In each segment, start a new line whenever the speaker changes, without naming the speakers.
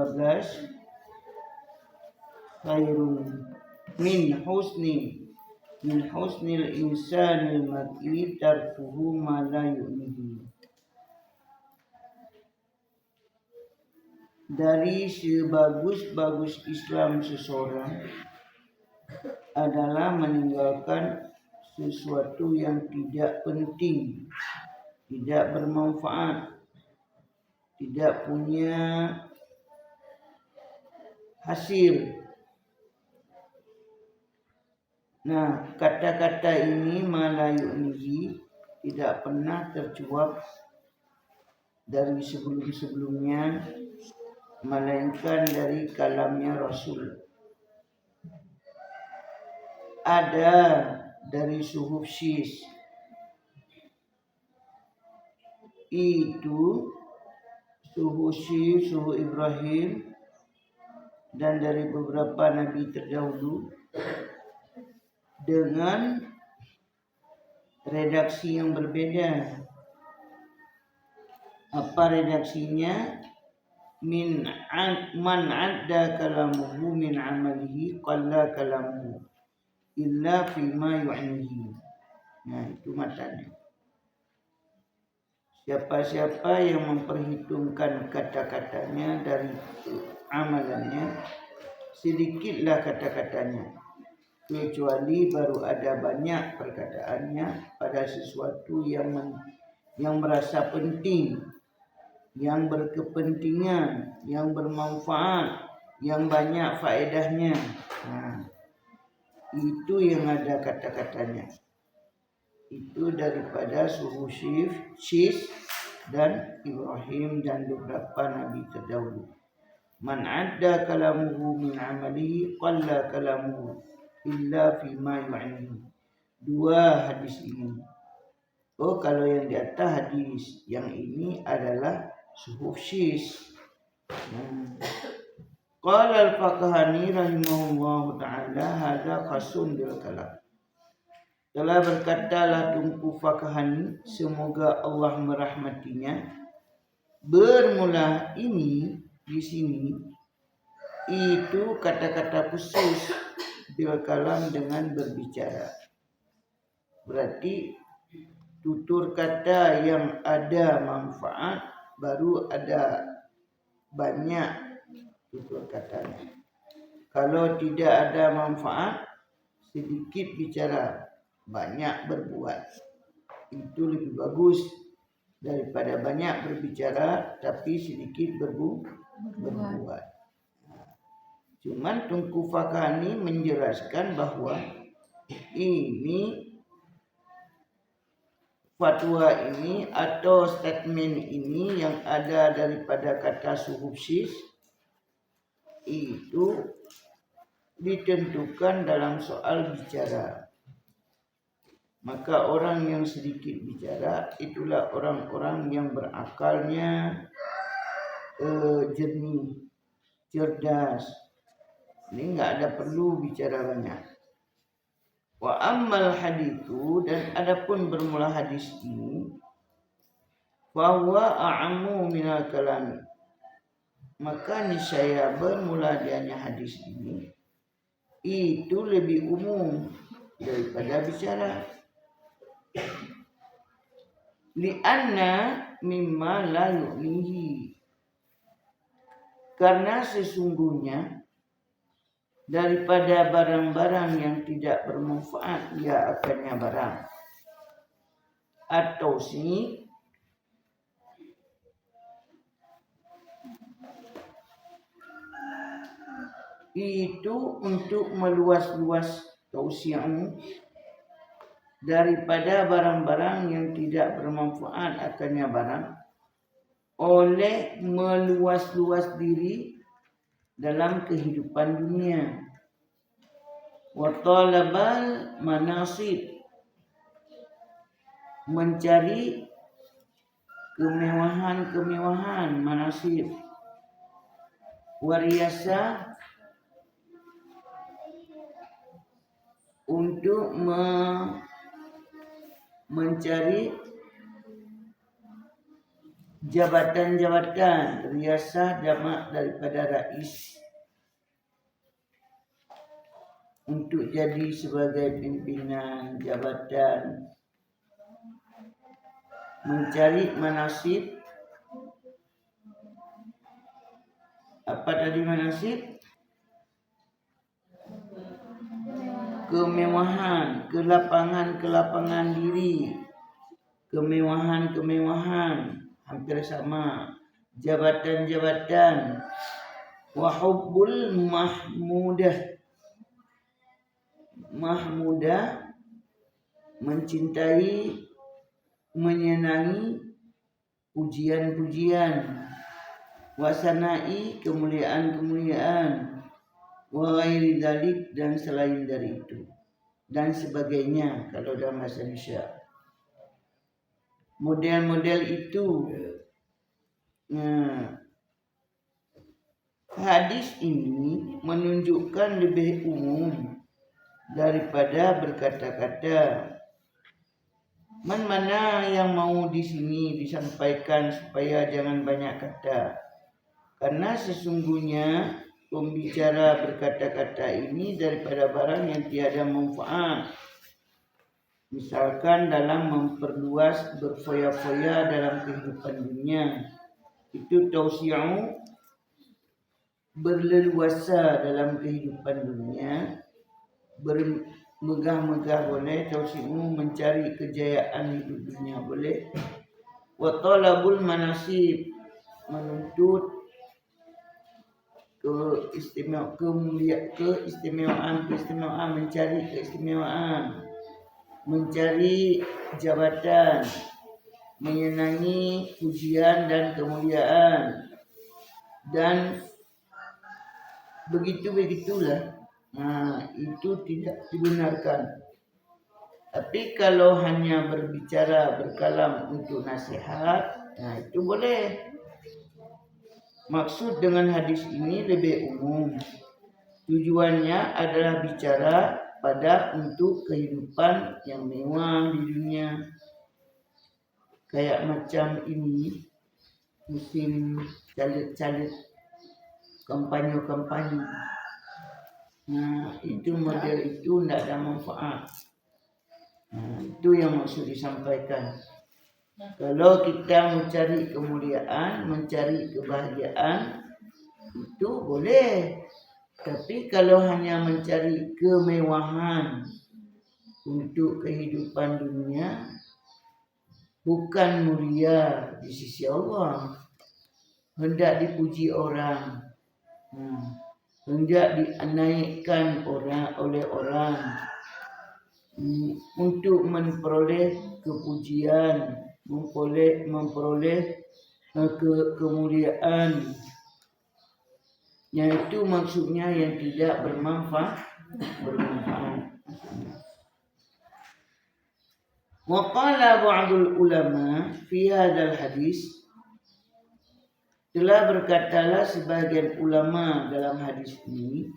ke-12 khairun min husnil insanil mar'i tarkuhu ma la yu'nihi. Dari sebagus-bagus Islam seseorang adalah meninggalkan sesuatu yang tidak penting, tidak bermanfaat, tidak punya hasil. Nah, kata-kata ini malayunihi tidak pernah tercuap dari sebelum-sebelumnya, melainkan dari kalamnya Rasul. Ada dari suhuf Syis, itu suhu Syis, suhu Ibrahim, dan dari beberapa nabi terdahulu dengan redaksi yang berbeda. Apa redaksinya? Man adda kalamuhu min amalihi qalla kalamuhu illa fima yu'nihi. Nah, itu matanya. Siapa-siapa yang memperhitungkan kata-katanya dari amalannya, sedikitlah kata-katanya, kecuali baru ada banyak perkataannya pada sesuatu yang merasa penting, yang berkepentingan, yang bermanfaat, yang banyak faedahnya. Nah, itu yang ada kata-katanya. Itu daripada suhu Syis dan Ibrahim dan beberapa nabi terdahulu. Man adda kalamuhu min amalihi qalla kalamuhu illa fima yu'nihi. Dua hadis ini. Oh, kalau yang di atas hadis, yang ini adalah suhuf Syis. Qala al-Faqhani rahimahullahu ta'ala hadza khasun bil kalam. Telah berkatalah Tunku Faqhani, semoga Allah merahmatinya, bermula ini di sini itu kata-kata khusus bil kalam dengan berbicara. Berarti tutur kata yang ada manfaat baru ada banyak tutur katanya. Kalau tidak ada manfaat, sedikit bicara, banyak berbuat. Itu lebih bagus daripada banyak berbicara tapi sedikit berbuat. Cuman Tunku Faqhani menjelaskan bahwa ini fatwa ini atau statement ini yang ada daripada kata suhuf Syis itu ditentukan dalam soal bicara. Maka orang yang sedikit bicara itulah orang-orang yang berakalnya jernih, cerdas. Ini enggak ada perlu bicara banyak. Wa ammal hadithu, dan adapun bermula hadis ini, fa huwa a'ammu minal kalam. Maka niscaya bermula dianya hadis ini itu lebih umum daripada bicara. Li'anna mimma la yu'nihi, karena sesungguhnya daripada barang-barang yang tidak bermanfaat ia akannya barang. Atau sini itu untuk meluas-luas tausi'u daripada barang-barang yang tidak bermanfaat akannya barang oleh meluas-luas diri dalam kehidupan dunia. Wa talabal manasib, mencari kemewahan manasib. Wariasa, untuk mencari jabatan-jabatan. Riasah jamak daripada rais, untuk jadi sebagai pimpinan jabatan. Mencari manasib. Apa tadi manasib? Kemewahan, kelapangan diri, kemewahan, hampir sama. Jabatan-jabatan. Wa hubbul mahmudah, mencintai, menyenangi pujian-pujian. Wasanai, kemuliaan-kemuliaan. Wa ghairi dzalik, dan selain dari itu, dan sebagainya kalau dalam bahasa Indonesia. Model-model itu. Hadis ini menunjukkan lebih umum daripada berkata-kata. Mana yang mau di sini disampaikan supaya jangan banyak kata. Karena sesungguhnya pembicara berkata-kata ini daripada barang yang tiada manfaat. Misalkan dalam memperluas, berfoya-foya dalam kehidupan dunia. Itu tausi'u, berleluasa dalam kehidupan dunia. Bermegah-megah boleh. Tausi'u, mencari kejayaan hidup dunia boleh. Wa talabul manasib, menuntut keistimewaan, mencari keistimewaan, mencari jabatan, menyenangi pujian dan kemuliaan, dan begitulah. Itu tidak dibenarkan. Tapi kalau hanya berkalam untuk nasihat, itu boleh. Maksud dengan hadis ini lebih umum. Tujuannya adalah bicara pada untuk kehidupan yang mewah di dunia. Kayak macam ini, musim caleg-caleg, kampanye. Itu model itu tidak ada manfaat. Itu yang maksud disampaikan. Kalau kita mencari kemuliaan, mencari kebahagiaan, itu boleh. Tapi kalau hanya mencari kemewahan untuk kehidupan dunia, bukan mulia di sisi Allah. Hendak dipuji orang, hendak dinaikkan oleh orang, untuk memperoleh kepujian, memperoleh kemuliaan, yaitu maksudnya yang tidak bermanfaat. Wa qala ba'dul ulama fi hadzal hadis, telah berkatalah sebagian ulama dalam hadis ini,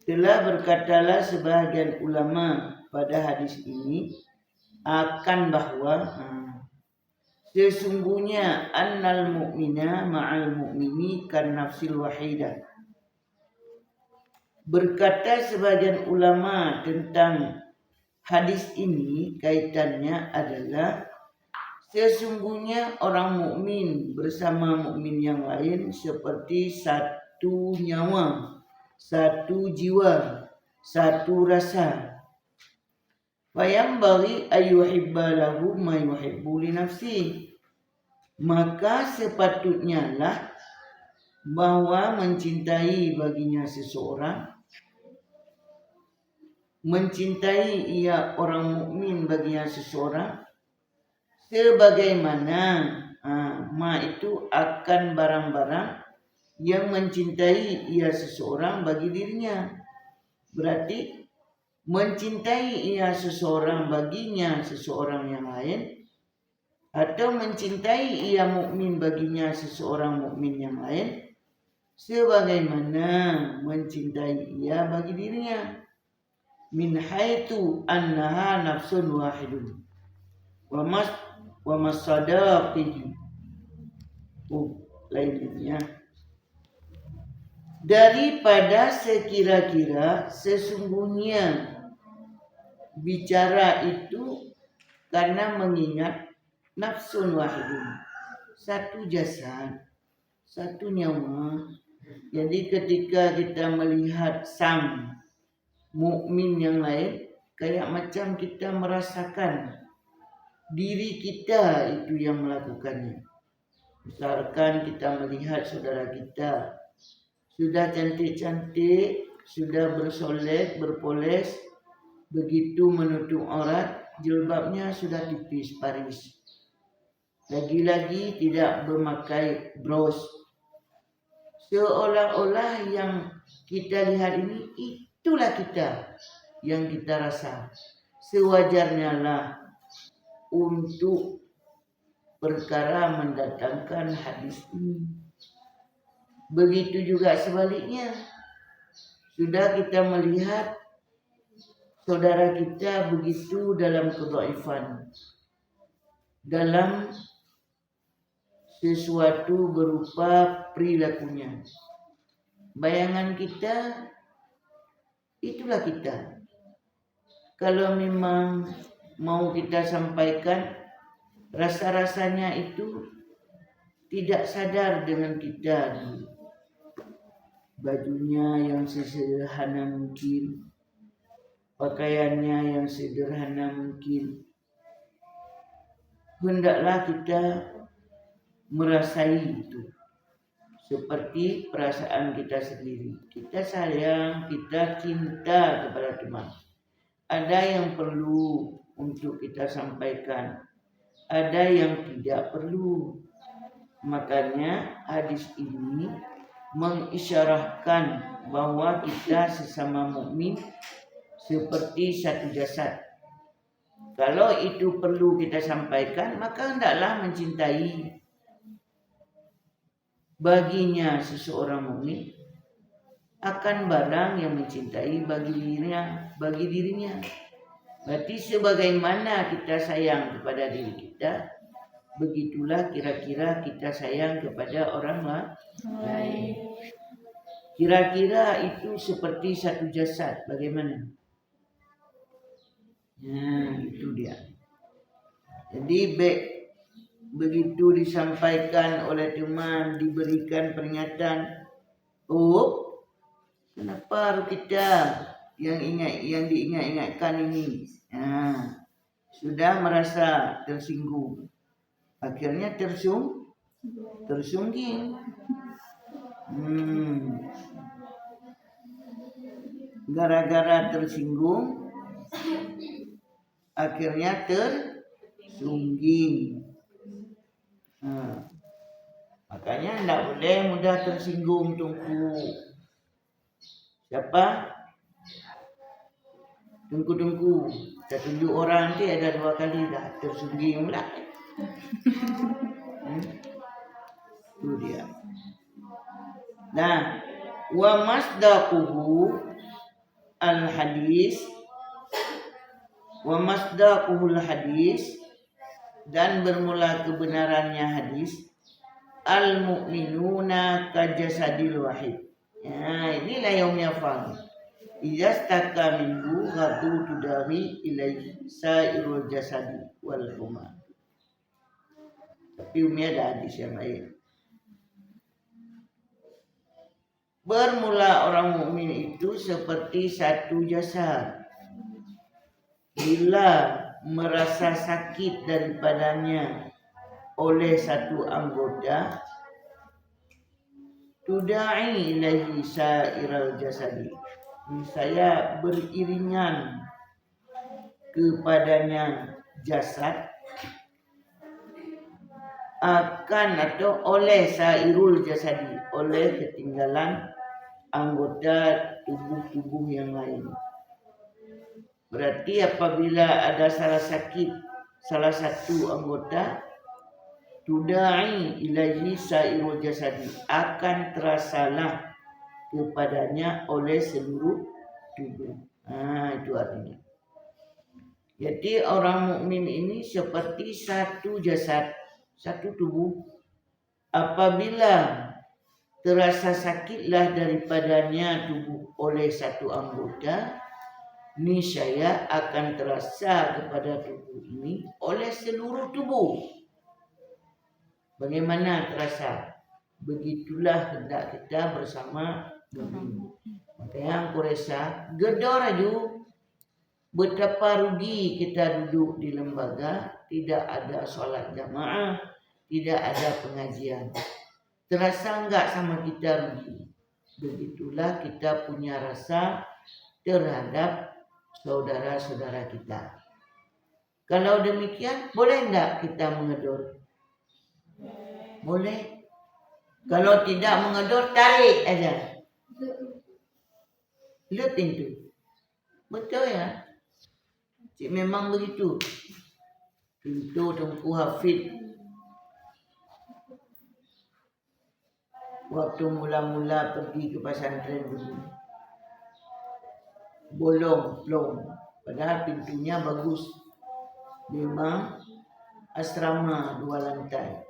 telah berkatalah sebahagian ulama pada hadis ini akan bahwa sesungguhnya annal mu'mina ma'al mu'mini kan nafsil wahidah. Berkata sebagian ulama tentang hadis ini, kaitannya adalah sesungguhnya orang mukmin bersama mukmin yang lain seperti satu nyawa, satu jiwa, satu rasa. Fayambaghi ayyuhibba lahu ma yuhibbu li nafsi. Maka sepatutnya lah bahwa mencintai baginya seseorang, mencintai ia orang mukmin baginya seseorang, sebagaimana itu akan barang-barang yang mencintai ia seseorang bagi dirinya. Berarti mencintai ia seseorang baginya seseorang yang lain, atau mencintai ia mukmin baginya seseorang mukmin yang lain, sebagaimana mencintai ia bagi dirinya. min haitsu annaha nafsun wahidun wa masadaqihi. Lainnya daripada sekira-kira sesungguhnya bicara itu karena mengingat nafsun wahidun, satu jasad, satu nyawa. Jadi ketika kita melihat sang mukmin yang lain, kayak macam kita merasakan diri kita itu yang melakukannya. Misalkan kita melihat saudara kita sudah cantik-cantik, sudah bersolek, berpoles, begitu menutup aurat, jilbabnya sudah tipis paris. Lagi-lagi tidak memakai bros. Seolah-olah yang kita lihat ini itulah kita yang kita rasa. Sewajarnya lah untuk perkara mendatangkan hadis ini. Begitu juga sebaliknya. Sudah kita melihat saudara kita begitu dalam kedhaifan, dalam sesuatu berupa perilakunya. Bayangan kita itulah kita. Kalau memang mau kita sampaikan, rasa-rasanya itu tidak sadar dengan kita. Bajunya yang sesederhana mungkin, pakaiannya yang sederhana mungkin, hendaklah kita merasai itu seperti perasaan kita sendiri. Kita sayang, kita cinta kepada teman. Ada yang perlu untuk kita sampaikan, ada yang tidak perlu. Makanya hadis ini mengisyarahkan bahwa kita sesama mukmin seperti satu jasad. Kalau itu perlu kita sampaikan, maka hendaklah mencintai. Baginya seseorang mukmin akan barang yang mencintai bagi dirinya. Berarti sebagaimana kita sayang kepada diri kita, begitulah kira-kira kita sayang kepada orang lain. Kira-kira itu seperti satu jasad. Bagaimana? Nah, itu dia. Jadi begitu disampaikan oleh teman, diberikan peringatan, oh, kenapa kita yang diingat-ingatkan ini? Nah, sudah merasa tersinggung. Akhirnya tersungging. Gara-gara tersinggung, akhirnya tersungging. Makanya tidak boleh mudah tersinggung tungku. Siapa? Tungku. Kita tunjuk orang nanti ada 2 kali dah tersungging pula. Itu dia. Nah, wa masdaquhu al-hadis, wa masdaquhul hadis, dan bermula kebenarannya hadis, al-mu'minuna kajasadil wahid. Ya, inilah yang yafal. Idza staka minhu ghadu tudari ilaihi sairul jasadi wal huma. Tapi ada hadis yang lain. Bermula orang mukmin itu seperti satu jasad. Bila merasa sakit daripadanya oleh satu anggota, tudai ilaihi sairal jasadi, saya beriringan kepadanya jasad akan atau oleh sairul jasadi, oleh ketinggalan anggota tubuh yang lain. Berarti apabila ada salah satu anggota, tudai ilaihi sairul jasadi, akan terasalah kepadanya oleh seluruh tubuh. Itu artinya. Jadi orang mukmin ini seperti satu jasad, satu tubuh. Apabila terasa sakitlah daripadanya tubuh oleh satu anggota, niscaya akan terasa kepada tubuh ini oleh seluruh tubuh. Bagaimana terasa? Begitulah hendak kita bersama mukmin. Makanya aku rasa gedor aja. Betapa rugi kita duduk di lembaga, tidak ada sholat jamaah, tidak ada pengajian. Terasa enggak sama kita rugi? Begitulah kita punya rasa terhadap saudara-saudara kita. Kalau demikian, boleh enggak kita mengedor? Boleh. Kalau tidak mengedor, tarik aja. Lihat pintu. Betul ya? Memang begitu. Pintu Tengku Hafid waktu mula-mula pergi ke pesantren dulu, bolong plong, padahal pintunya bagus. Memang asrama 2 lantai.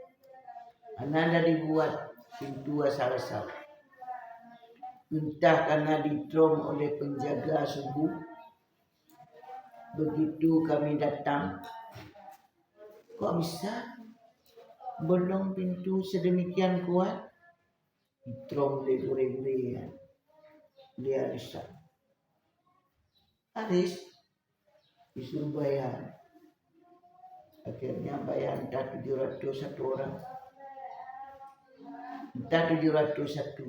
Ananda dibuat pintu asal-asal. Entah karena ditrom oleh penjaga subuh. Begitu kami datang, kok bisa bolong pintu sedemikian kuat? Ditrom legore-gore ya. Dia rusak. Habis disuruh bayar. Akhirnya bayar entah 700 satu orang, entah 700 satu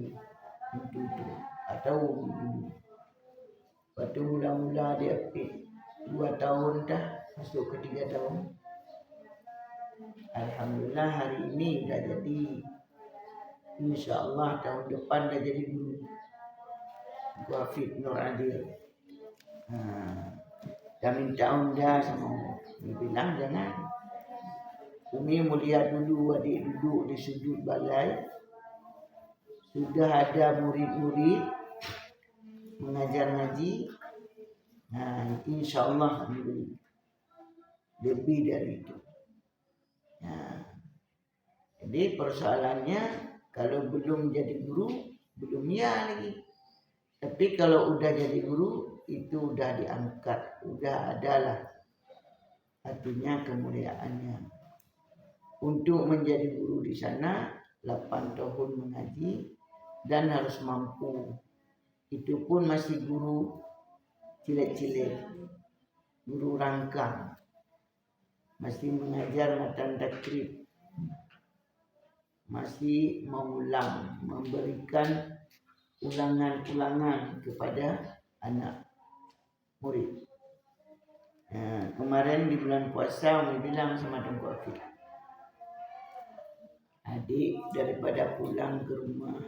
pintu itu, atau dulu. Waktu mula-mula dia 2 tahun dah, masuk ke 3 tahun. Alhamdulillah hari ini dah jadi. InsyaAllah tahun depan dah jadi guru. Hafid Nur Adil. Dah minta unda sama Umi. Dia bilang jangan. Umi mulia dulu adik duduk di sudut balai. Sudah ada murid-murid mengajar ngaji. InsyaAllah lebih dari itu. Jadi persoalannya kalau belum jadi guru, belum ya lagi. Tapi kalau udah jadi guru, itu udah diangkat, udah adalah artinya kemuliaannya. Untuk menjadi guru di sana 8 tahun mengaji dan harus mampu. Itu pun masih guru cilik-cilik, guru rangkang, masih mengajar matan takrib, masih mengulang, memberikan ulangan-ulangan kepada anak murid. Kemarin di bulan puasa Umi bilang sama Tengku Hafid, adik daripada pulang ke rumah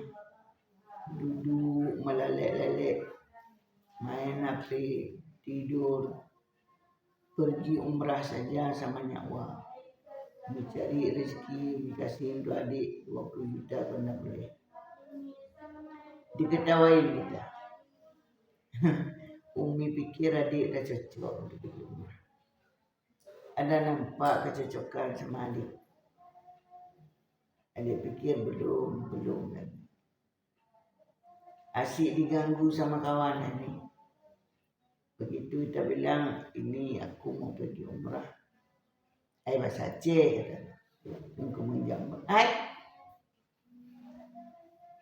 duduk melalek-lalek, main HP, tidur, pergi umrah saja sama nyawa, mencari rezeki, dikasih untuk adik 20 juta pernah boleh. Diketawain kita. Umi pikir adik dah cocok untuk pergi umrah. Ada nampak kecocokan sama adik. Adik pikir belum lagi. Asyik diganggu sama kawan ini. Begitu kita bilang, ini aku mau pergi umrah. Bahasa Aceh kata. Aku menjambak.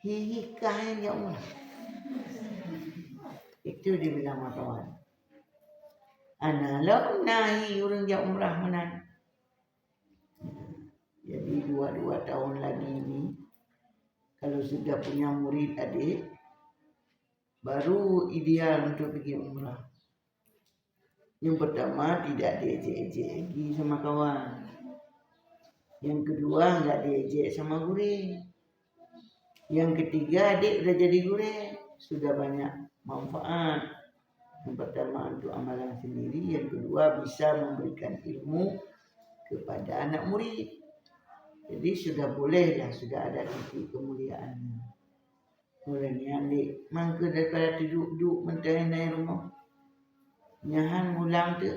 Hikah yang umrah. Itu dia bilang sama kawan. Analau nahi orang yang umrah menan. Jadi 2 tahun lagi ini, kalau sudah punya murid adik, baru ideal untuk pergi umrah. Yang pertama tidak diejek-ejek lagi sama kawan. Yang kedua enggak diejek sama guru. Yang ketiga adik udah jadi guru, sudah banyak manfaat. Yang pertama untuk amalan sendiri, yang kedua bisa memberikan ilmu kepada anak murid. Jadi sudah bolehlah, sudah ada titik kemuliaannya. Bolehnya adik mangke daripada duduk-duduk mentah-mentah rumah. Nyahan mulang tu.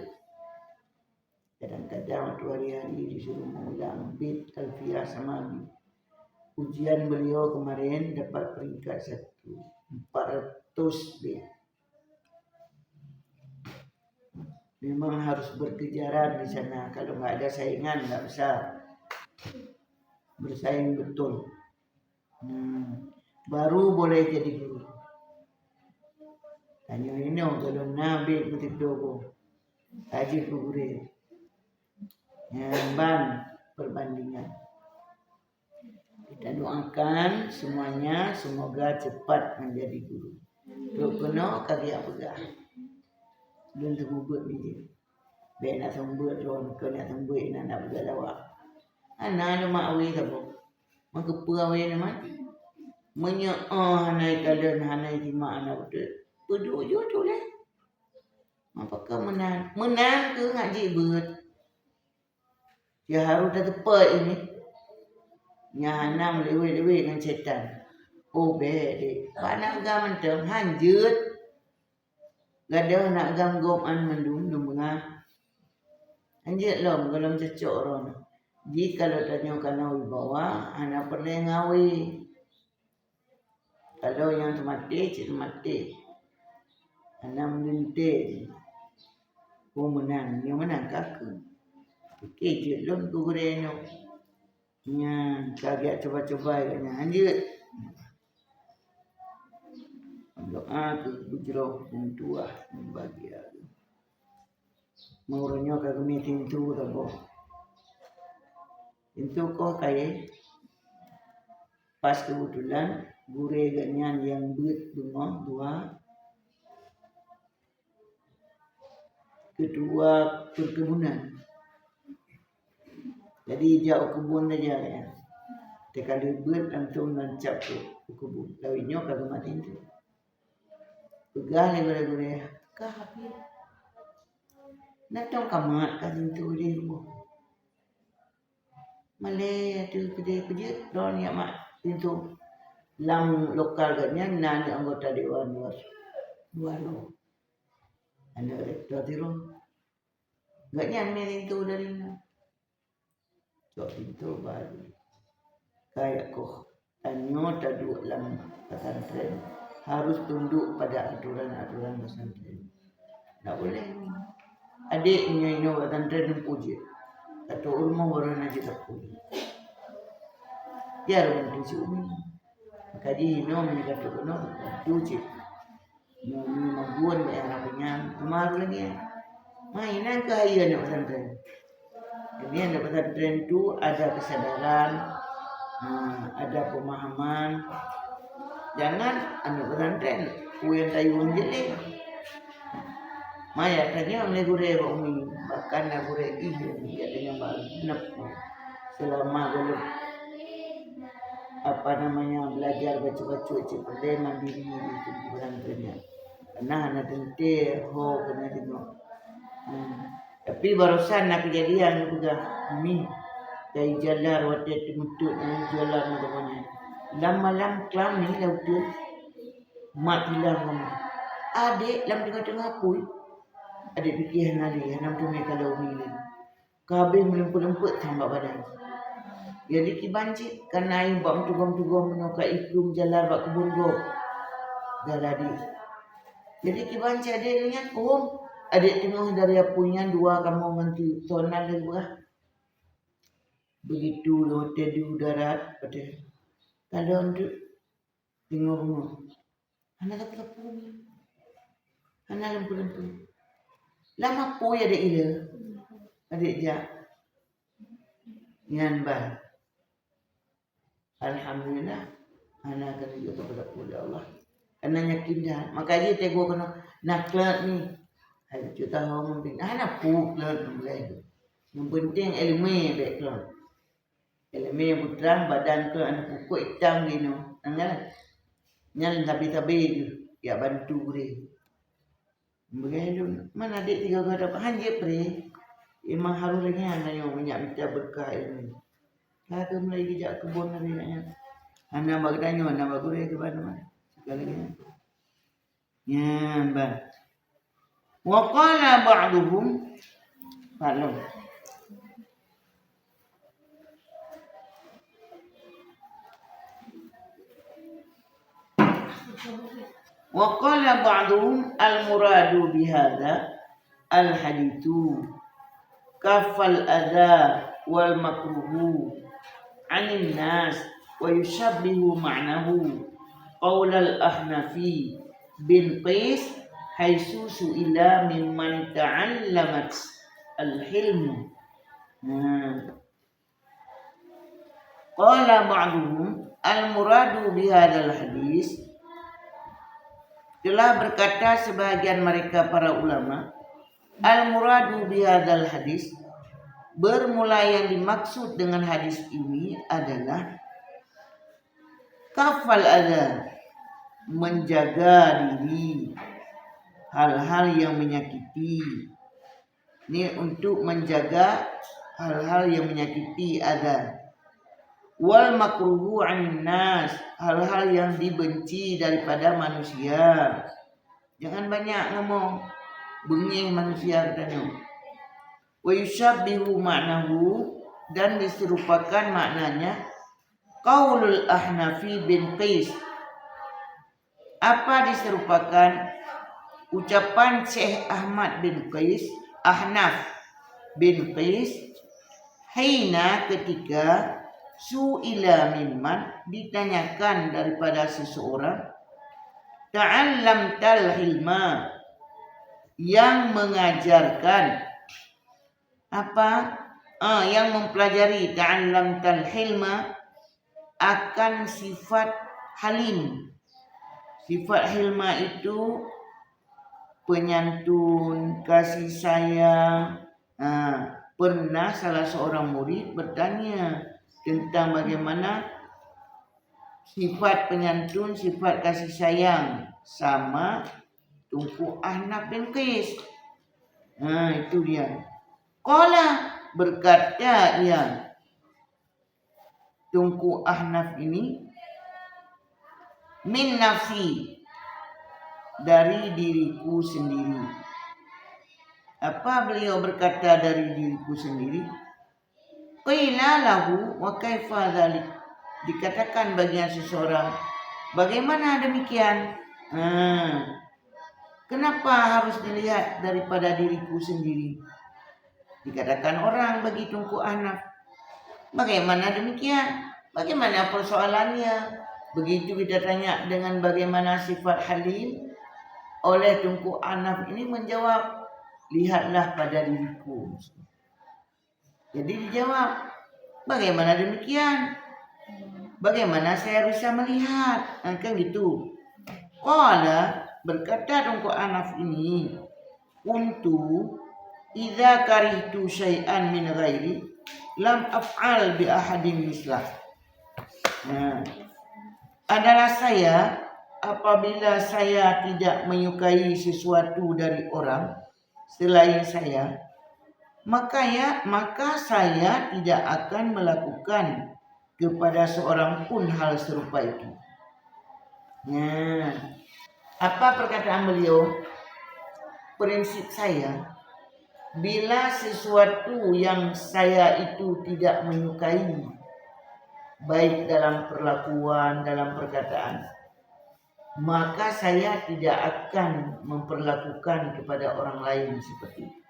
Kadang-kadang waktu hari-hari disuruh mengulang bait Alfiah Samawi. Ujian beliau kemarin dapat peringkat 1. 400 bait. Memang harus berkejaran di sana. Kalau nggak ada saingan nggak bisa bersaing betul. Baru boleh jadi guru. Tanya ini kalau nabi betul dogo. Haji guru. Ban perbandingan. Kita doakan semuanya semoga cepat menjadi guru. Duk kena karya pegah. Belum terbubut ni. Baik nak sambut ron ke nak sambut nak pegah lawak. Ana ada mak awi apa? Maka perawi ni man. Menyaa hanai kalian hanai timak anak betul. Berdua tu lah. Apakah menang? Menang ke ngaji berat? Dia harus dah tepat ini. Nyana melewe-lewe dengan setan. Oh bedek. Anak gam mentem hanjut. Gada nak gam goman mendung bengah. Hanjut lom kalau cecok orang. Jika kalau tanya kana wibawa, anak pernah ngawi. Kalau yang mati, cik mati. Anak melintir. Oh menang, yang menang kakak. Okey je lom tu goreno. Nya kaget coba-coba katnya. Lanjut. Doa ke bujroh tua bahagia. Mauronyo kagak meeting tu tabo. Itu kok kayak pas kebetulan gure ganyan yang buat bunga dua. Kedua perkebunan. Jadi jauh kebun aja ya. Teka libet langsung nancap ke kebun. Lawinyo kagak mati tu. Pegah ni gure-gure. Kah habis. Natong kamat kan tu di rumah. Malay tu kerja-kerja don ya mak pintu lam lokal katnya nani anggota dewan luar. Luar. Ada rektor tiru. Gaknya ni tu dari mana? Cok pintu baru. Kayak kok anyo tadu lam pesantren harus tunduk pada aturan-aturan pesantren. Tak boleh ni. Adiknya ini pesantren puji. Kata ulama orang aja tak puji. Dia orang tu umi. Kadi nom ni kata kono puji. Nom ni mabuan yang namanya kemaru lagi. Mainan kehayan pesantren. Jadi anak pesantren itu ada kesadaran, ada pemahaman. Jangan anak pesantren yang tayung jelek. Maya tanya oleh gure umi, bahkan nak gure ibu dia dengan banyak selama guru apa namanya belajar baca-baca cepat mandiri di pesantrennya. Karena anak tente kena tengok. Tapi barusan nak kejadian juga mi dari jalan waktu itu mutut jalan namanya. Lam kelam ni laut tu mat hilang nama. Adik lam tengah-tengah pui. Adik fikir nali hanam tu mereka lau ni. Kabeh melemput-lemput tambah badan. Jadi kibanci karena air bam tugam-tugam menoka ikrum jalan bak kebun go. Galadi. Jadi kibanci adik ingat adik tengah dari punya dua kamu nanti tonal lagi berah. Begitu hotel di udara pada kalau untuk tengok rumah. Anak tak pelapun. Anak lempu-lempu. Lama pun ada ila. Adik jak. Nyan bah. Alhamdulillah. Anak akan juga kepada Allah. Karena yakin dah. Makanya tegur kena naklat ni. Hai juta orang mungkin anak puk lah mulai. Yang penting elemen background. Elemen yang putra badan ke anak pukul hitam ni no. Angkat. Nyal tabi-tabi tu. Ya bantu dia. Begitu. Mana adik 3 kali dapat hanya pre. Memang harus lagi anak yang banyak minta berkah ini. Kata mulai dijak kebun hari nak. Anak bagi tanya anak bagi dia ke mana-mana. Sekali lagi. Ya, bang. Wa qala ba'duhum maklum. Wa qala ba'duhum al-muradu bihadza al-hadithu kafal adha wal makruhu 'anil nas wa yushabbihu ma'nahu qaul al-ahnafi bin qais haitsu su'ila mimman ta'allamat al-hilm. Qala ba'duhum al-muradu bihadzal hadis, telah berkata sebahagian mereka para ulama, al-muradu bihadzal hadis, bermula yang dimaksud dengan hadis ini adalah kafal adza, menjaga diri hal-hal yang menyakiti. Ini untuk menjaga hal-hal yang menyakiti adza. Wal makruhu 'anil nas, hal-hal yang dibenci daripada manusia. Jangan banyak ngomong, bengih manusia katanya. Wa yushabbihu ma'nahu, dan diserupakan maknanya qaulul ahnafi bin qais. Apa diserupakan? Ucapan Syekh Ahmad bin Qais, Ahnaf bin Qais, hina ketika su'ila mimman, ditanyakan daripada seseorang, ta'allam tal hilma, yang mengajarkan apa? Yang mempelajari ta'allam tal hilma akan sifat halim. Sifat hilma itu penyantun, kasih sayang. Pernah salah seorang murid bertanya tentang bagaimana sifat penyantun, sifat kasih sayang sama Tunku Ahnaf bin Qais. Itu dia. Qala, berkata ia, Tunku Ahnaf ini, min nafsi, dari diriku sendiri. Apa beliau berkata dari diriku sendiri? Qila lahu wa kaifa dzalik, dikatakan bagi seseorang, bagaimana demikian? Kenapa harus dilihat daripada diriku sendiri? Dikatakan orang bagi Tunku Ahnaf, bagaimana demikian? Bagaimana persoalannya? Begitu kita tanya dengan bagaimana sifat halim, oleh Tunku Ahnaf ini menjawab, lihatlah pada diriku. Jadi dijawab, bagaimana demikian? Bagaimana saya bisa melihat? Kan gitu. Qala, berkata Tunku Ahnaf ini, kuntu idza karihtu syai'an min ghairi lam af'al bi ahadin mislah. Adalah saya, apabila saya tidak menyukai sesuatu dari orang selain saya, maka saya tidak akan melakukan kepada seorang pun hal serupa itu. Apa perkataan beliau? Prinsip saya, bila sesuatu yang saya itu tidak menyukai, baik dalam perlakuan, dalam perkataan, maka saya tidak akan memperlakukan kepada orang lain seperti itu.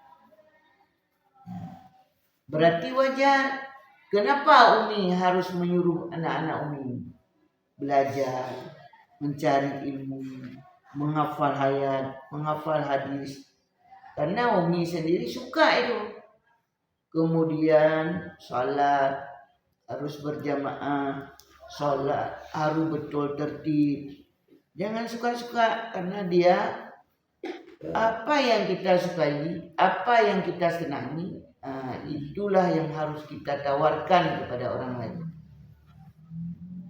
Berarti wajar. Kenapa Umi harus menyuruh anak-anak Umi belajar, mencari ilmu, menghafal ayat, menghafal hadis? Karena Umi sendiri suka itu. Kemudian salat harus berjamaah, salat harus betul tertib. Jangan suka-suka, karena dia apa yang kita sukai, apa yang kita senangi, itulah yang harus kita tawarkan kepada orang lain.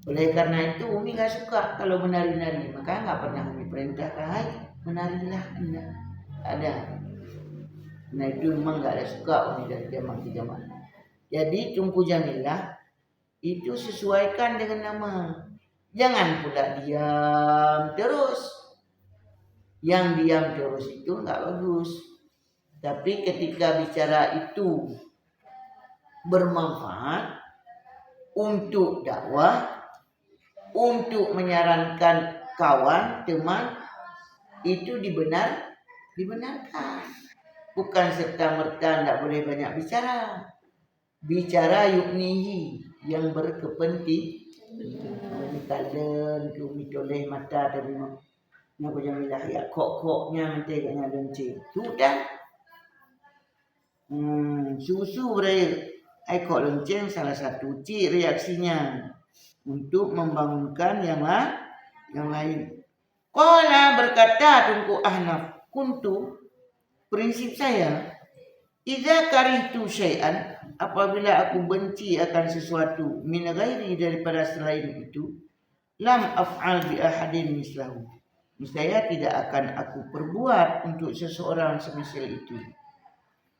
Oleh karena itu Umi gak suka kalau menari-nari, maka gak pernah Umi perintahkan, hai menarilah anda. Ada. Nah itu memang gak ada suka Umi dari zaman ke zaman. Jadi Tunku Jamilah itu sesuaikan dengan nama. Jangan pula diam terus. Yang diam terus itu nggak bagus. Tapi ketika bicara itu bermanfaat untuk dakwah, untuk menyarankan kawan, teman, itu dibenarkan. Bukan serta-merta tidak boleh banyak bicara. Bicara yuknihi yang berkepentingan. Talen tu mitoleh mata tadi mau. Nak jangan bilah ya kok-koknya nanti kena lonceng. Sudah. Susu berair. Kok lonceng salah satu ciri reaksinya untuk membangunkan yang lain. Qala berkata Tunku Ahnaf, kuntu prinsip saya, idza karitu syai'an, apabila aku benci akan sesuatu min ghairi daripada selain itu, lam af'al bi ahadin mislahu. Saya tidak akan aku perbuat untuk seseorang semisal itu.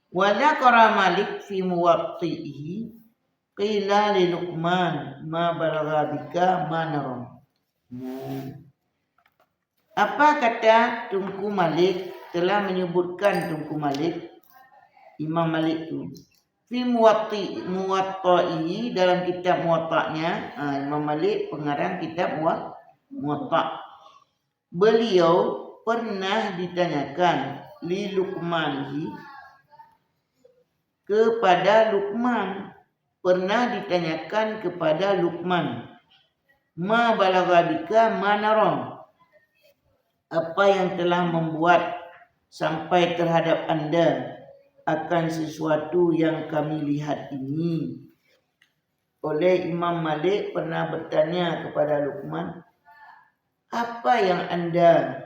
Wa dzakara Malik fi muwattihi qila li Luqman ma balagha bika ma naram. Apa kata Tunku Malik, telah menyebutkan Tunku Malik, Imam Malik itu fi muwatta'i dalam kitab muwatta'nya. Imam Malik pengarang kitab muwatta'. Beliau pernah ditanyakan li Luqmanihi, kepada Luqman, pernah ditanyakan kepada Luqman, ma balagha bika ma naram, apa yang telah membuat sampai terhadap Anda akan sesuatu yang kami lihat ini. Oleh Imam Malik pernah bertanya kepada Luqman, apa yang Anda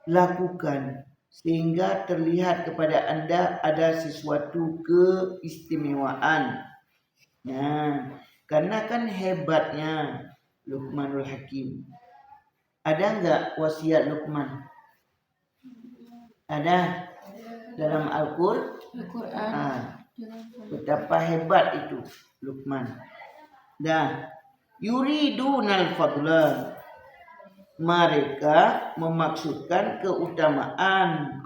lakukan sehingga terlihat kepada Anda ada sesuatu keistimewaan. Nah, karena kan hebatnya Luqmanul Hakim. Ada enggak wasiat Luqman? Ada dalam Al-Qur'an. Betapa hebat itu Luqman. Dan yuridunal fadla, mereka memaksudkan keutamaan.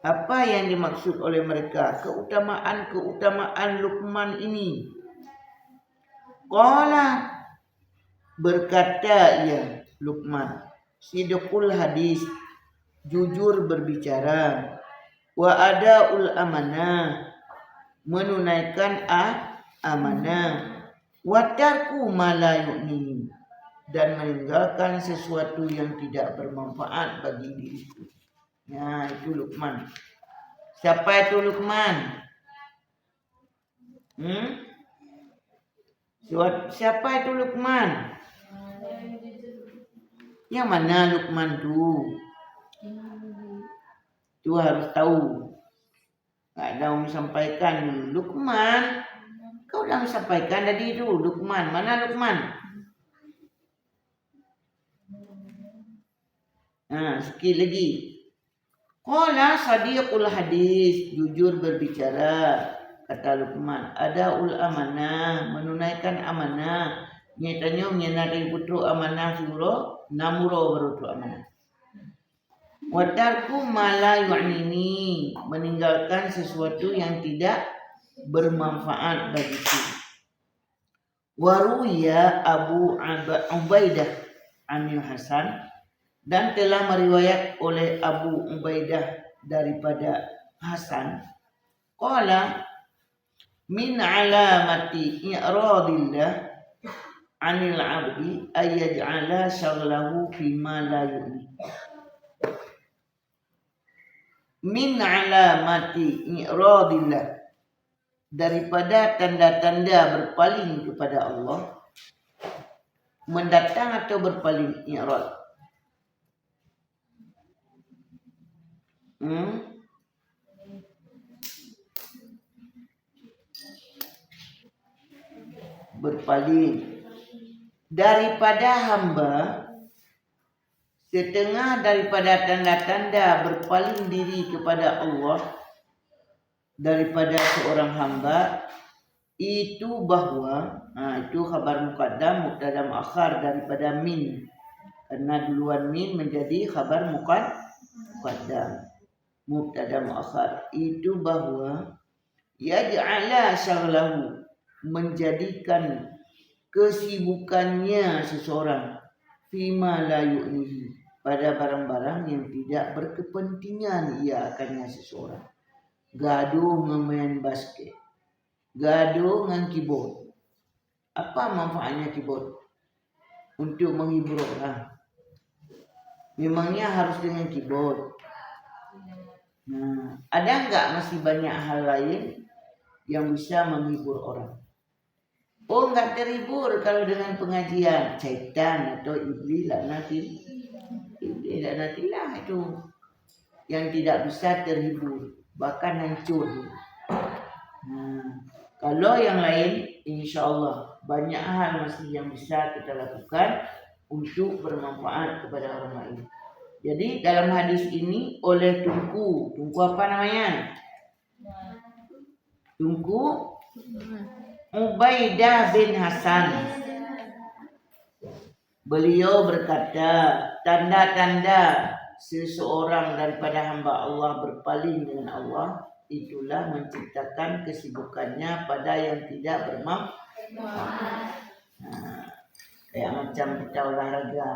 Apa yang dimaksud oleh mereka? Keutamaan Luqman ini. Qala, berkata ia Luqman, sidqul hadis, jujur berbicara, wa adaul amanah, menunaikan amanah, wa tarku ma la yu'ni, dan meninggalkan sesuatu yang tidak bermanfaat bagi diriku. Nah, itu Luqman. Siapa itu Luqman? Siapa itu Luqman? Yang mana Luqman tu? Tu harus tahu. Tak ada yang sampaikan Luqman. Kau dah sampaikan tadi tu Luqman. Mana Luqman? Sikit lagi. Qala sadiqul hadis, jujur berbicara, kata Luqman. Ada amanah, menunaikan amanah. Nyatanya menyenari putu amanah suruh namuro berutu amanah. Watarku mala yu'nini, meninggalkan sesuatu yang tidak bermanfaat bagiku. Waruya Abu Ubaidah Anil Hasan, dan telah meriwayat oleh Abu Ubaidah daripada Hasan, qala min alamati i'radillah anil abdi ayyaj'ala syaglahu fima la yu'ni. Min alamati i'radillah, daripada tanda-tanda berpaling kepada Allah, mendatang atau berpaling, i'rad. Berpaling daripada hamba, setengah daripada tanda-tanda berpaling diri kepada Allah daripada seorang hamba itu bahwa itu khabar muqaddam mubtada muakhar daripada min. Karena duluan min menjadi khabar muqaddam, mubtada muakhar. Itu bahwa yaj'ala syaglahu, menjadikan kesibukannya seseorang fima la yu'nihi, pada barang-barang yang tidak berkepentingan ia akannya seseorang. Gaduh ngemain basket, gaduh ngan keyboard. Apa manfaatnya keyboard? Untuk menghibur orang. Memangnya harus dengan keyboard. Nah, ada enggak masih banyak hal lain yang bisa menghibur orang? Oh, enggak terhibur kalau dengan pengajian. Syaitan atau iblis laknatilah itu yang tidak bisa terhibur, bahkan hancur. Nah, kalau yang lain, insya Allah banyak hal masih yang bisa kita lakukan untuk bermanfaat kepada orang lain. Jadi dalam hadis ini oleh Tunku apa namanya? Tunku Ubaidah bin Hasan. Beliau berkata, tanda-tanda seseorang daripada hamba Allah berpaling dengan Allah, itulah menciptakan kesibukannya pada yang tidak bermanfaat. Nah, kayak macam kita olahraga,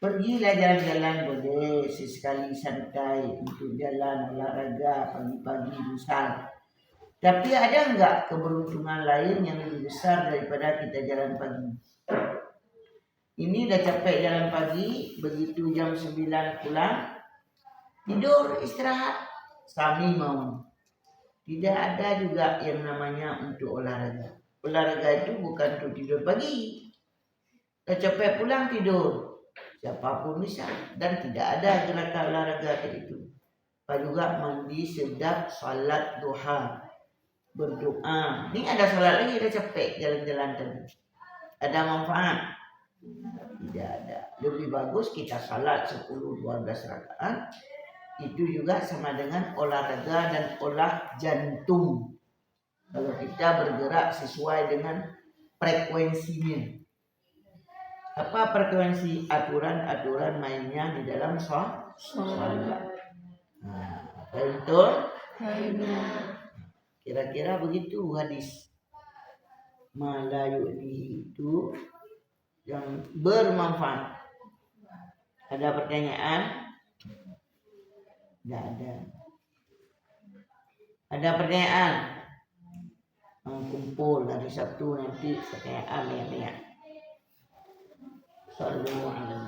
pergilah jalan-jalan boleh, sesekali santai untuk jalan olahraga pagi-pagi misal. Tapi ada enggak keberuntungan lain yang lebih besar daripada kita jalan pagi? Ini udah capek jalan pagi, begitu jam 9 pulang, tidur istirahat, sami mau. Tidak ada juga yang namanya untuk olahraga. Olahraga itu bukan untuk tidur pagi. Udah capek pulang tidur, siapapun bisa. Dan tidak ada gerakan olahraga itu. Apa juga mandi sedap, salat duha, berdoa. Ini ada salat lagi, udah capek jalan-jalan tadi. Ada manfaat? Tidak ada. Lebih bagus kita salat 10-12 rakaat. Itu juga sama dengan olahraga dan olah jantung. Kalau kita bergerak sesuai dengan frekuensinya. Apa frekuensi? Aturan-aturan mainnya di dalam salat. Nah, apa itu? Kira-kira begitu hadis. Malayu itu yang bermanfaat. Ada pertanyaan? Tidak ada. Ada pertanyaan? Kumpul hari Sabtu nanti pertanyaan banyak-banyak. Sallallahu alaihi